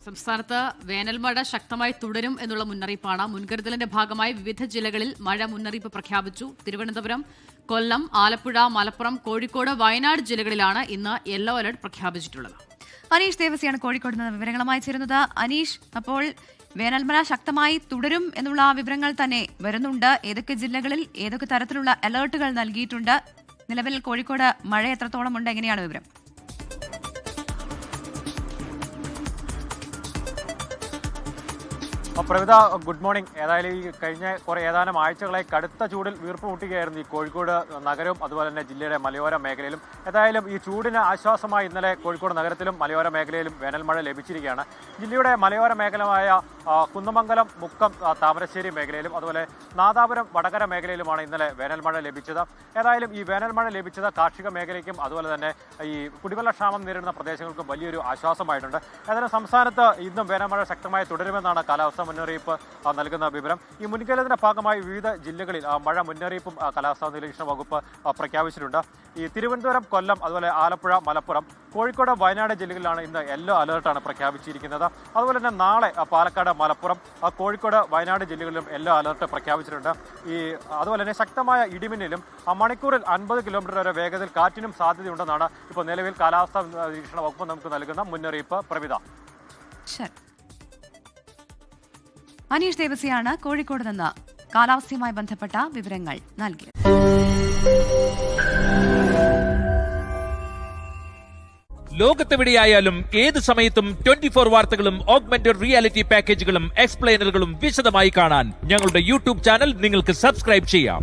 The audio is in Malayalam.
സംസ്ഥാനത്ത് വേനൽമഴ ശക്തമായി തുടരും എന്നുള്ള മുന്നറിയിപ്പാണ്. മുൻകരുതലിന്റെ ഭാഗമായി വിവിധ ജില്ലകളിൽ മഴ മുന്നറിയിപ്പ് പ്രഖ്യാപിച്ചു. തിരുവനന്തപുരം, കൊല്ലം, ആലപ്പുഴ, മലപ്പുറം, കോഴിക്കോട്, വയനാട് ജില്ലകളിലാണ് ഇന്ന് യെല്ലോ അലർട്ട് പ്രഖ്യാപിച്ചിട്ടുള്ളത്. അനീഷ് ദേവസിയാണ് കോഴിക്കോട് നിന്ന് വിവരങ്ങളുമായി ചേരുന്നത്. അനീഷ്, അപ്പോൾ വേനൽമഴ ശക്തമായി തുടരും എന്നുള്ള വിവരങ്ങൾ തന്നെ വരുന്നുണ്ട്. ഏതൊക്കെ ജില്ലകളിൽ ഏതൊക്കെ തരത്തിലുള്ള അലർട്ടുകൾ നൽകിയിട്ടുണ്ട്? നിലവിൽ കോഴിക്കോട് മഴ എത്രത്തോളം ഉണ്ട്? എങ്ങനെയാണ് വിവരം? Pravitha, good morning. ഏതായാലും ഈ കഴിഞ്ഞ ഏതാനും ആഴ്ചകളായി കടുത്ത ചൂടിൽ വീർപ്പ് മുട്ടുകയായിരുന്നു ഈ കോഴിക്കോട് നഗരവും അതുപോലെ തന്നെ ജില്ലയുടെ മലയോര മേഖലയിലും. ഏതായാലും ഈ ചൂടിന് ആശ്വാസമായി ഇന്നലെ കോഴിക്കോട് നഗരത്തിലും മലയോര മേഖലയിലും വേനൽമഴ ലഭിച്ചിരിക്കുകയാണ്. ജില്ലയുടെ മലയോര മേഖലമായ കുന്നമംഗലം, മുക്കം, താമരശ്ശേരി മേഖലയിലും അതുപോലെ നാദാപുരം, വടകര മേഖലയിലുമാണ് ഇന്നലെ വേനൽമഴ ലഭിച്ചത്. ഏതായാലും ഈ വേനൽമഴ ലഭിച്ചത് കാർഷിക മേഖലയ്ക്കും അതുപോലെ തന്നെ ഈ കുടിവെള്ളക്ഷാമം നേരിടുന്ന പ്രദേശങ്ങൾക്കും വലിയൊരു ആശ്വാസമായിട്ടുണ്ട്. ഏതായാലും സംസ്ഥാനത്ത് ഇന്നും വേനൽമഴ ശക്തമായി തുടരുമെന്നാണ് കാലാവസ്ഥ മുന്നറിയിപ്പ് നൽകുന്ന വിവരം. ഈ മുൻകരുതലിന്റെ ഭാഗമായി വിവിധ ജില്ലകളിൽ മഴ മുന്നറിയിപ്പും കാലാവസ്ഥാ നിരീക്ഷണ വകുപ്പ് പ്രഖ്യാപിച്ചിട്ടുണ്ട്. ഈ തിരുവനന്തപുരം, കൊല്ലം, അതുപോലെ ആലപ്പുഴ, മലപ്പുറം, കോഴിക്കോട്, വയനാട് ജില്ലകളിലാണ് ഇന്ന് യെല്ലോ അലർട്ടാണ് പ്രഖ്യാപിച്ചിരിക്കുന്നത്. അതുപോലെ തന്നെ നാളെ പാലക്കാട്, മലപ്പുറം, കോഴിക്കോട്, വയനാട് ജില്ലകളിലും യെല്ലോ അലർട്ട് പ്രഖ്യാപിച്ചിട്ടുണ്ട്. അതുപോലെ തന്നെ ശക്തമായ ഇടിമിന്നലും മണിക്കൂറിൽ 50 കിലോമീറ്റർ വരെ വേഗതയിൽ കാറ്റിനും സാധ്യതയുണ്ടെന്നാണ് ഇപ്പോൾ നിലവിൽ കാലാവസ്ഥാ നിരീക്ഷണ വകുപ്പ് നമുക്ക് നൽകുന്ന മുന്നറിയിപ്പ്. പ്രവിത, അനീഷ് ദേവസിയാണ് കോഴിക്കോട് നിന്ന് കാലാവസ്ഥയുമായി ബന്ധപ്പെട്ട വിവരങ്ങൾ നൽകിയത്. ലോകത്തെവിടെയായാലും ഏത് സമയത്തും 24 വാർത്തകളും ഓഗ്മെന്റഡ് റിയാലിറ്റി പാക്കേജുകളും എക്സ്പ്ലെയിനറുകളും വിശദമായി കാണാൻ ഞങ്ങളുടെ യൂട്യൂബ് ചാനൽ നിങ്ങൾക്ക് സബ്സ്ക്രൈബ് ചെയ്യാം.